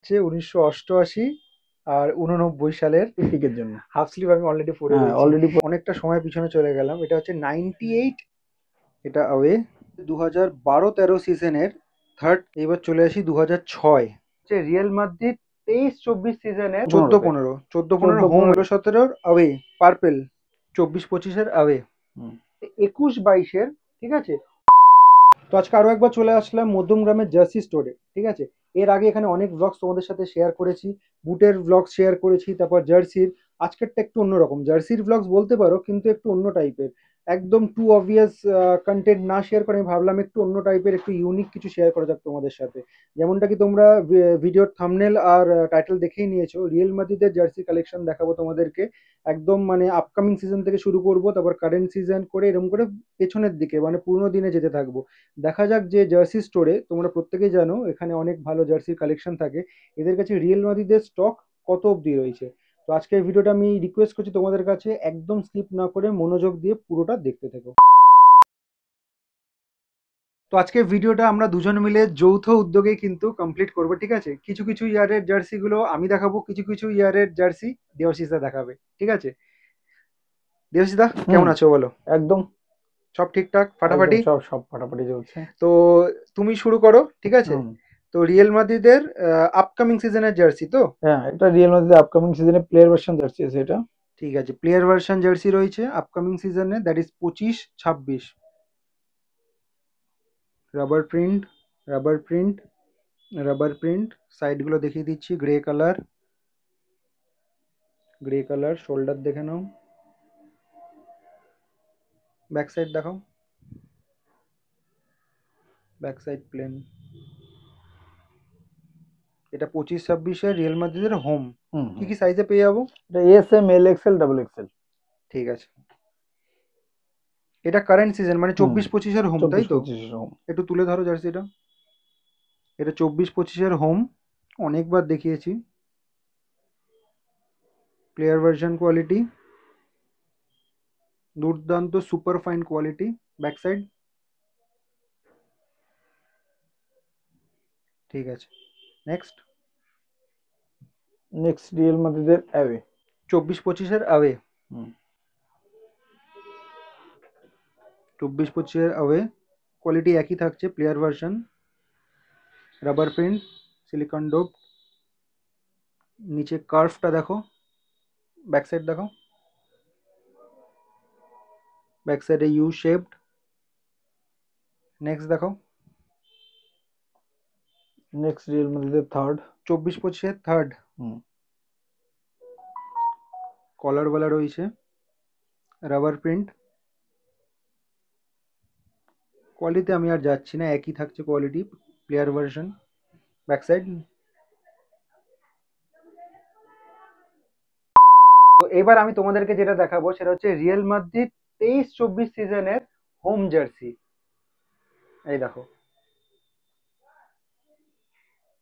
হচ্ছে 1988 আর 89 সালের পিকের জন্য। হাফ স্লিভ আমি অলরেডি পরে হ্যাঁ, রয়েছি। অলরেডি। অনেকটা সময় পিছনে চলে গেলাম। এটা হচ্ছে 98, এটা অ্যাওয়ে। 2012-13 সিজনের থার্ড। এইবার চলে আসি 2006 হচ্ছে রিয়েল মাদ্রিদ। 23-24 সিজনের 15-তে। 14-15, 14-15 হোম, 14-15। 17-17 অ্যাওয়ে পার্পেল, 24-25 অ্যাওয়ে, হুম। 21-22 ঠিক আছে। তো আজকে আরো একবার চলে আসলাম মধ্যমগ্রামের জার্সি স্টোরে, ঠিক আছে। এর আগে এখানে অনেক ব্লগস তোমাদের সাথে শেয়ার করেছি, বুটের ব্লগ শেয়ার করেছি, তারপর জার্সির। আজকেরটা একটু অন্যরকম, জার্সির ব্লগস বলতে পারো কিন্তু একটু অন্য টাইপের। একদম টু অবভিয়াস কন্টেন্ট না শেয়ার করে আমি ভাবলাম একটু অন্য টাইপের, একটু ইউনিক কিছু শেয়ার করা যাক তোমাদের সাথে। যেমনটা কি তোমরা ভিডিওর থাম্বনেল আর টাইটেল দেখেই নিয়েছো, রিয়েল মাদ্রিদের জার্সি কালেকশন দেখাবো তোমাদেরকে। একদম মানে আপকামিং সিজন থেকে শুরু করব, তারপর কারেন্ট সিজন করে এরকম করে পেছনের দিকে মানে পুরোনো দিনে যেতে থাকবো। দেখা যাক যে জার্সি স্টোরে, তোমরা প্রত্যেকেই জানো এখানে অনেক ভালো জার্সির কালেকশন থাকে। এদের কাছে রিয়েল মাদ্রিদের স্টক কত অবধি রয়েছে। তো আজকের ভিডিওটা আমি রিকোয়েস্ট করছি তোমাদের কাছে একদম স্কিপ না করে মনোযোগ দিয়ে পুরোটা দেখতে থেকো। তো আজকের ভিডিওটা আমরা দুজন মিলে যৌথ উদ্যোগে কিন্তু কমপ্লিট করবো, ঠিক আছে। কিছু কিছু ইয়ারের জার্সি গুলো আমি দেখাবো, কিছু কিছু ইয়ারের জার্সি দেওয়াশিসদা দেখাবে, ঠিক আছে। দেওয়াশিসদা হুম। কেমন আছো বলো? একদম। সব ঠিকঠাক একদম ফাটাফাটি? সব সব ফাটাফাটি চলছে। তো তুমি শুরু করো, ঠিক আছে। হুম। তো রিয়েল মাদ্রিদের আপকামিং সিজনের জার্সি তো? হ্যাঁ, এটা রিয়েল মাদ্রিদের আপকামিং সিজনে প্লেয়ার ভার্সন জার্সি আছে এটা। ঠিক আছে, প্লেয়ার ভার্সন জার্সি রয়েছে আপকামিং সিজনে, that is 25-26। Rubber print, rubber print, rubber print. সাইডগুলো দেখিয়ে দিচ্ছি, grey colour, grey colour. Shoulder দেখে নাও, ব্যাক সাইড দেখাও, ব্যাক সাইড প্লেন। এটা 25-26-এর রিয়েল মাদ্রিদের হোম। হুম কি হুম। কি সাইজে পেয়ে যাবো? এটা S M L XL double XL. ঠিক আছে। এটা কারেন্ট সিজন মানে হুম। 24-25-এর হোম, তাই চব্বিশ তো? পঁচিশ এরকম। একটু তুলে ধরো জার্সিটা। এটা 24-25-এর হোম, অনেকবার দেখিয়েছি। প্লেয়ার ভার্সন কোয়ালিটি দুর্দান্ত, super fine quality. Back side ঠিক আছে। নেক্সট, নেক্সট রিয়েল মাদ্রিদের অ্যাওয়ে। 24-25-এর অ্যাওয়ে, হুম। 24-25-এর অ্যাওয়ে। কোয়ালিটি একই থাকছে, player version, rubber print, silicon dope. নিচে কার্ভটা দেখো, ব্যাক সাইড দেখো, ব্যাক সাইডে ইউ শেপড। নেক্সট দেখো, নেক্সট রিয়েল মাদ্রিদের থার্ড। 24-25-এর থার্ড। হুম। কলারওয়ালা রয়েছে, রাবার প্রিন্ট। কোয়ালিটি আমি আর যাচ্ছি না, একই থাকছে quality, player version. Back side. তো এবার আমি তোমাদেরকে যেটা দেখাবো সেটা হচ্ছে রিয়েল মাদ্রিদ 23-24 সিজনের হোম জার্সি। এই দেখো,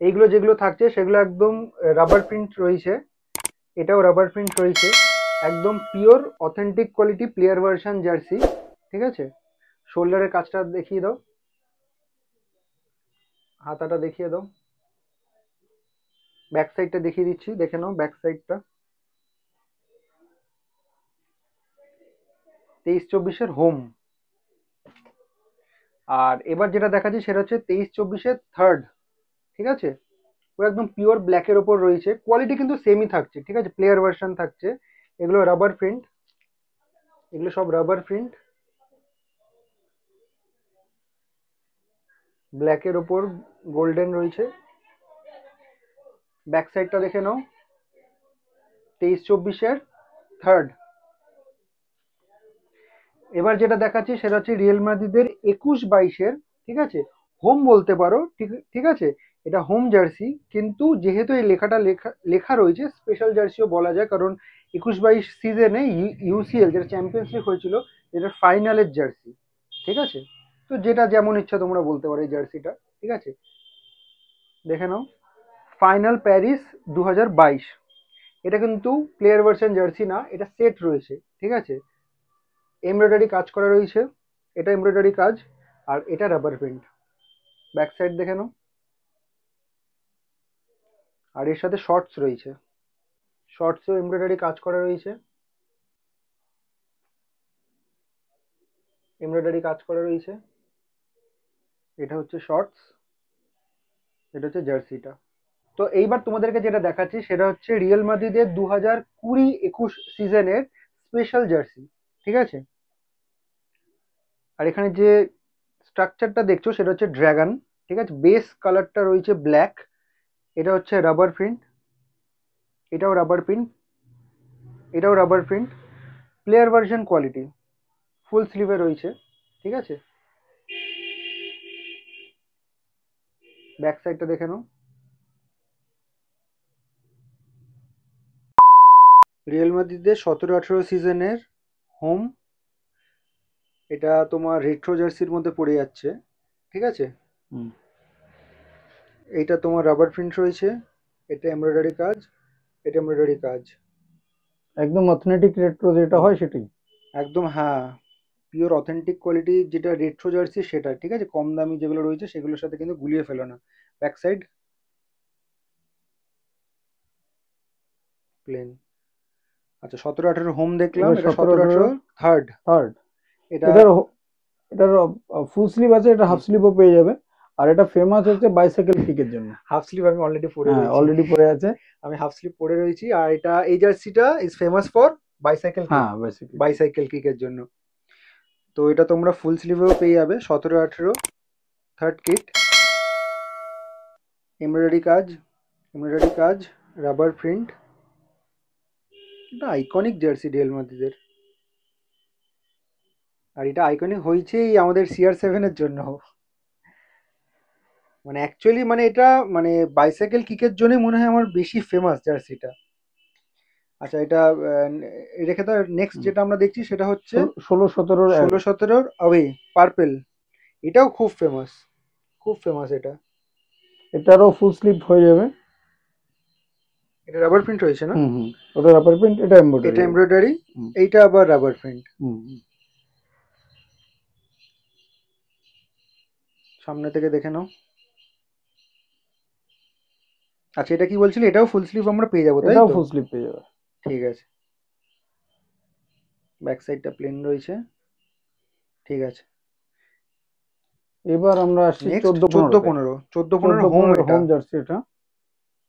এইগুলো যেগুলো থাকছে সেগুলো একদম রাবার প্রিন্ট রয়েছে, এটাও রাবার প্রিন্ট রয়েছে। একদম pure authentic quality player version jersey, ঠিক আছে। শোল্ডারের কাজটা দেখিয়ে দাও, হাতাটা দেখিয়ে দাও, ব্যাক সাইডটা দেখিয়ে দিচ্ছি, দেখে নাও ব্যাক সাইডটা। 23-24-এর হোম। আর এবার যেটা দেখাচ্ছি সেটা হচ্ছে 23-24-এর থার্ড, ঠিক আছে। পুরো একদম পিওর ব্ল্যাকের ওপর রয়েছে, কোয়ালিটি কিন্তু সেমই থাকছে, ঠিক আছে। প্লেয়ার ভার্সন থাকছে, এগুলো রাবার প্রিন্ট, এগুলো সব রাবার প্রিন্ট, ব্ল্যাকের ওপর গোল্ডেন রয়েছে। ব্যাক সাইডটা দেখে নাও, 23-24-এর থার্ড। এবার যেটা দেখাচ্ছি সেটা হচ্ছে রিয়েল মাদ্রিদের 21-22-এর, ঠিক আছে। হোম বলতে পারো, ঠিক ঠিক আছে। এটা হোম জার্সি, কিন্তু যেহেতু এই লেখাটা লেখা লেখা রয়েছে, স্পেশাল জার্সিও বলা যায়, কারণ 21-22 সিজনে ইউসিএল যেটা চ্যাম্পিয়ন্স লিগ হয়েছিল, এটা ফাইনালের জার্সি, ঠিক আছে। তো যেটা যেমন ইচ্ছা তোমরা বলতে পারো এই জার্সিটা, ঠিক আছে। দেখে নাও, ফাইনাল প্যারিস 2022। এটা কিন্তু প্লেয়ার ভার্সন জার্সি না, এটা সেট রয়েছে, ঠিক আছে। এমব্রয়ডারি কাজ করা রয়েছে, এটা এমব্রয়ডারি কাজ, আর এটা রাবার প্রিন্ট। ব্যাক সাইড দেখে নাও, আর এর সাথে শর্টস রয়েছে, শর্টসেও এমব্রয়ডারি কাজ করা রয়েছে, এমব্রয়ডারি কাজ করা রয়েছে। এটা হচ্ছে শর্টস, এটা হচ্ছে জার্সিটা। তো এইবার তোমাদেরকে যেটা দেখাচ্ছি সেটা হচ্ছে রিয়াল মাদ্রিদের 2020-21 সিজনের স্পেশাল জার্সি, ঠিক আছে। আর এখানে যে স্ট্রাকচারটা দেখছো সেটা হচ্ছে ড্রাগন, ঠিক আছে। বেস কালারটা রয়েছে ব্ল্যাক, এটা হচ্ছে রাবার প্রিন্ট, এটাও রাবার প্রিন্ট, এটাও rubber print, player version quality, full স্লিভে রয়েছে, ঠিক আছে। ব্যাক সাইডটা দেখে নাও। রিয়াল মাদ্রিদের 17-18 সিজনের হোম, এটা তোমার রেট্রো জার্সির মধ্যে পড়ে যাচ্ছে, ঠিক আছে। হুম। এইটা তোমার রাবার প্রিন্ট রয়েছে, এটা এমব্রয়ডারি কাজ, এটা এমব্রয়ডারি কাজ। একদম অথেন্টিক রেট্রো যেটা হয় সেটাই। একদম হ্যাঁ, পিওর অথেন্টিক কোয়ালিটি যেটা রেট্রো জার্সি সেটা, ঠিক আছে। কম দামি যেগুলো রয়েছে সেগুলোর সাথে কিন্তু গুলিয়ে ফেলো না। Back side plane. আচ্ছা, 17-18 হোম দেখলাম, এবার এটা 17-18 17-18 থার্ড। থার্ড। এটা এটার এটার ফুল স্লিভ আছে, এটা হাফ স্লিভও পেয়ে যাবে। আর এটা ফেমাস হচ্ছে বাইসাইকেল কিকের জন্য। হাফ স্লিভ আমি অলরেডি পরে হ্যাঁ, রয়েছি, অলরেডি পরে আছে। আমি হাফ স্লিভ পরে রয়েছি। আর এটা এই জার্সিটা is famous for bicycle kick, হ্যাঁ, বাইসাইকেল। বাইসাইকেল কিকের জন্য। তো এটা তোমরা ফুল স্লিভেও পেয়ে যাবে, 17-18 থার্ড কিট। এমব্রয়ডারি কাজ, এমব্রয়ডারি কাজ, রাবার প্রিন্ট। এটা আইকনিক জার্সি রিয়াল মাদ্রিদের। আর এটা আইকনিক হয়েছেই আমাদের CR7-এর জন্য। মানে অ্যাকচুয়ালি মানে এটা মানে বাইসাইকেল কিকের জন্যই মনে হয় আমার বেশি ফেমাস জার্সিটা। আচ্ছা, এটা রেখে দাও। নেক্সট যেটা আমরা দেখছি সেটা হচ্ছে 16-17 16-17 অ্যাওয়ে পার্পেল। এটাও খুব ফেমাস, খুব ফেমাস এটা। এটারও ফুল স্লিভ হয়ে যাবে। এটা রাবার প্রিন্ট রয়েছে না? হুম হুম, ওটা রাবার প্রিন্ট, এটা এমব্রয়ডারি। এটা এমব্রয়ডারি, হুম এইটা আবার রাবার প্রিন্ট। হুম হুম। সামনে থেকে দেখে নাও। আচ্ছা, এটা কি বলছিলি, এটাও ফুল স্লিভ আমরা পেয়ে যাবো তাই এটাও তো? ফুল স্লিভ পেয়ে যাবে। ঠিক আছে। ব্যাক সাইডটা প্লেন রয়েছে, ঠিক আছে। এবার আমরা আসছি নেক্সট 14-15-তে। 14-15, 14-15 হোম 14-15 এটা। হোম জার্সি এটা।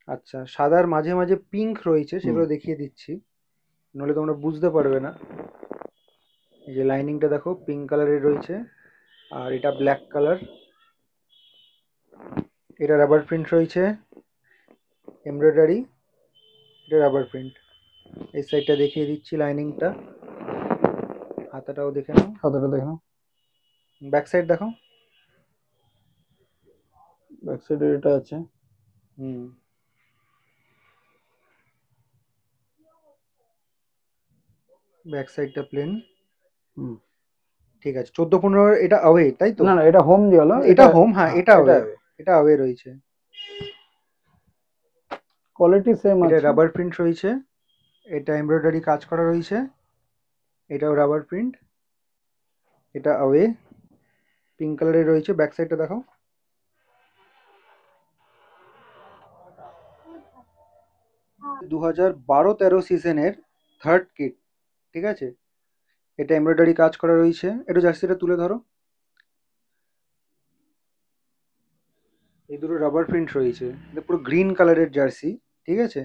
আচ্ছা, সাদার মাঝে মাঝে পিঙ্ক রয়েছে, হুম। সেগুলো দেখিয়ে দিচ্ছি, নইলে তোমরা বুঝতে পারবে না। এই যে লাইনিংটা দেখো পিঙ্ক কালারের রয়েছে, আর এটা ব্ল্যাক কালার। এটা রাবার প্রিন্ট রয়েছে, এমব্রয়ডারি, এটা রাবার প্রিন্ট। এই সাইডটা দেখিয়ে দিচ্ছি লাইনিংটা, হাতাটাও দেখে নাও। হাতাটা দেখো। ব্যাক সাইড দেখো। ব্যাক সাইডে এটা আছে। হুম, ব্যাক সাইডটা প্লেন, হুম। ঠিক আছে। 14-15 এটা অ্যাওয়ে তাই তো? না না, এটা হোম যে হলো এটা হোম, হ্যাঁ এটা এটা অ্যাওয়ে, এটা অ্যাওয়ে রয়েছে। কোয়ালিটি সেম এটা আছে। রাবার প্রিন্ট রয়েছে, এটা এমব্রয়ডারি কাজ করা রয়েছে, এটাও রাবার প্রিন্ট, এটা অ্যাওয়ে পিঙ্ক কালারের রয়েছে। ব্যাক সাইডটা দেখো। 2012-13 সিজনের থার্ড কিট, ঠিক আছে। এটা এমব্রয়ডারি কাজ করা রয়েছে, একটু জার্সিটা তুলে ধরো। এই দুটো রাবার প্রিন্ট রয়েছে, এটা পুরো গ্রিন কালারের জার্সি, ঠিক আছে।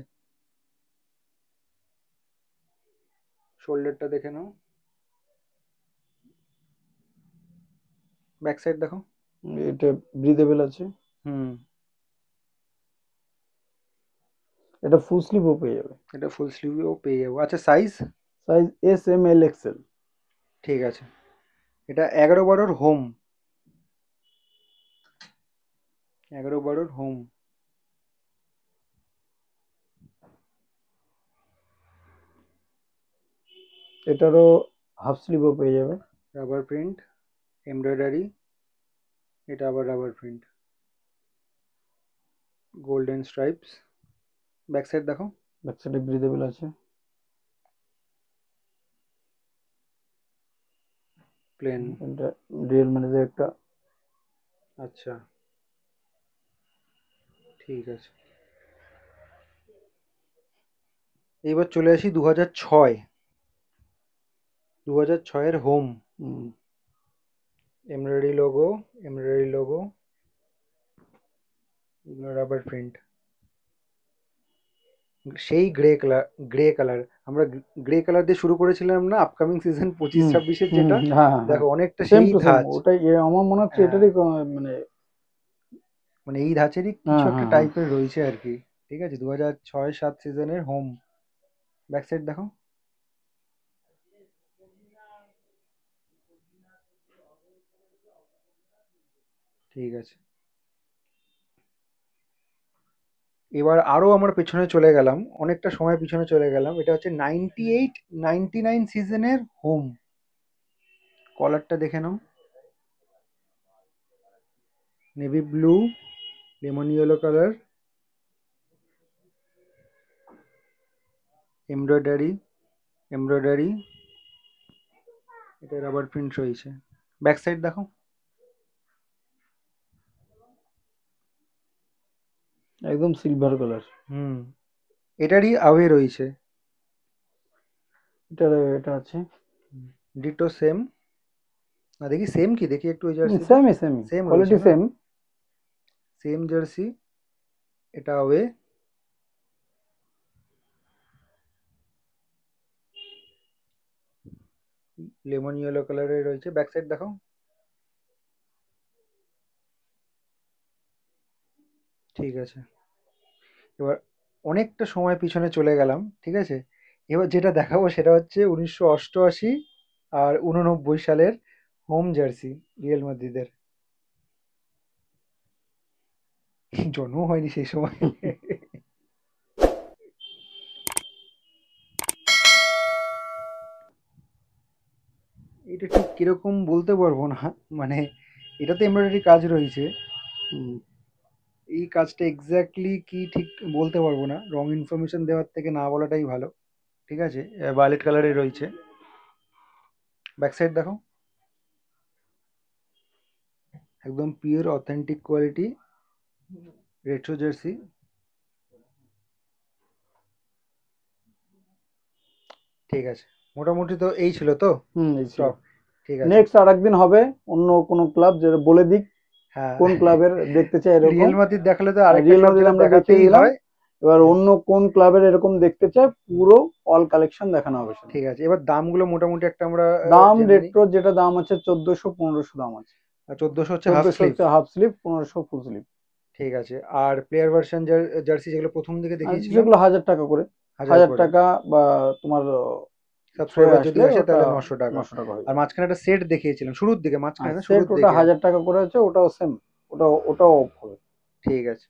শোল্ডারটা দেখে নাও। ব্যাক সাইড দেখো। এটা ব্রিদেবল আছে। হুম, এটা ফুল স্লিভও পেয়ে যাবে। এটা ফুল স্লিভও পেয়ে যাবো। আচ্ছা, size? Size S M L XL. ঠিক আছে। এটা 11-12 হোম, 11-12 হোম। এটারও হাফ স্লিভও পেয়ে যাবে। রাবার প্রিন্ট, এমব্রয়ডারি, এটা আবার rubber print, golden stripes. Back side দেখো। ব্যাক সাইডে ব্রিদেবল আছে। প্লেন। এটা রিয়েল মাদ্রিদের একটা। আচ্ছা, ঠিক আছে। এইবার চলে আসি 2006, 2006-এর হোম। হুম, embroidery logo, embroidery logo, rubber print, সেই গ্রে কালার। আমরা গ্রে কালার দিয়ে শুরু করেছিলাম না আপকামিং সিজন 25-26-এর হুম, যেটা, হ্যাঁ হ্যাঁ হ্যাঁ, দেখো অনেকটা সেম সেই টু সেম ধাঁচ। ওটাই আমার মনে হচ্ছে হ্যাঁ, এটারই মানে মানে এই ধাঁচেরই কিছু হ্যাঁ একটা হ্যাঁ হ্যাঁ। টাইপের রয়েছে আর কি। ঠিক আছে, 2006-7 সিজনের হোম। ব্যাক সাইড দেখো। ঠিক আছে, এবার আরো আমরা পেছনে চলে গেলাম, অনেকটা সময় পিছনে চলে গেলাম। এটা হচ্ছে 98-99 সিজনের হোম। কলারটা দেখে নাও, navy blue, lemon yellow colour, embroidery, embroidery, এটা রাবার প্রিন্ট রয়েছে। ব্যাক সাইড দেখো। একদম সিলভার কালার। হুম, এটারই আওয়ে রয়েছে। এটা আছে ডিটো সেম। না দেখি সেম কি, দেখি একটু ওই জার্সিটা। সেমই সেমই, সেম রয়েছে কোয়ালিটি না, সেম। Same jersey. এটা আওয়ে, লেমন ইয়েলো কালারের রয়েছে। ব্যাক সাইড দেখো। ঠিক আছে, এবার অনেকটা সময় পিছনে চলে গেলাম। ঠিক আছে, এবার যেটা দেখাবো সেটা হচ্ছে 1988 আর 89 সালের হোম জার্সি রিয়াল মাদ্রিদের। জন্ম হয়নি সেই সময়। এটা ঠিক কিরকম বলতে পারবো না, মানে এটাতে এমব্রয়ডারি কাজ রয়েছে। হুম, এই কাজটা এক্স্যাক্টলি কি ঠিক বলতে পারবো না, রং ইনফরমেশন দেওয়ার থেকে না বলাটাই ভালো। ঠিক আছে, ভায়োলেট কালারে রয়েছে। ব্যাক সাইড দেখো, একদম pure authentic quality retro jersey. ঠিক আছে, মোটামুটি তো এই ছিল তো এই ছিল। স্টক। ঠিক আছে। নেক্সট আরেকদিন হবে অন্য কোনো ক্লাব, যেটা বলে দিক হ্যাঁ, কোন ক্লাবের দেখতে চাই এরকম। রিয়েল মাদ্রিদ দেখালে তো আরেকটা রিয়েল ক্লাব মাদ্রিদ যেটা আমরা দেখিয়ে দেখাতেই দিলাম, হয়। এবার অন্য কোন ক্লাবের এরকম দেখতে চাই, পুরো অল কালেকশন দেখানো হবে সেদিন। ঠিক আছে, এবার দামগুলো মোটামুটি একটা আমরা দাম জেনে নিই। রেট্রো যেটা দাম আছে 1400 1500 দাম আছে। 1400 হচ্ছে হাফ 1400 স্লিভ। হচ্ছে হাফ স্লিভ, 1500 ফুল স্লিভ। ঠিক আছে, আর প্লেয়ার ভার্সন জার্সি যেগুলো প্রথম দিকে আর দেখিয়েছিলাম, যেগুলো 1000 টাকা করে, 1000 হাজার করে। টাকা বা তোমার থ্রোয়ে সাবস্ক্রাইবার যদি আসলে আসে ওটা তাহলে 900 টাকা। 900 টাকা হয়ে আর যাবে। মাঝখানে একটা সেট দেখিয়েছিলাম শুরুর দিকে, মাঝখানে আর না সেট শুরুর ওটা দিকে। 1000 টাকা করে আছে, ওটাও সেম, ওটাও অফ হবে। ঠিক আছে।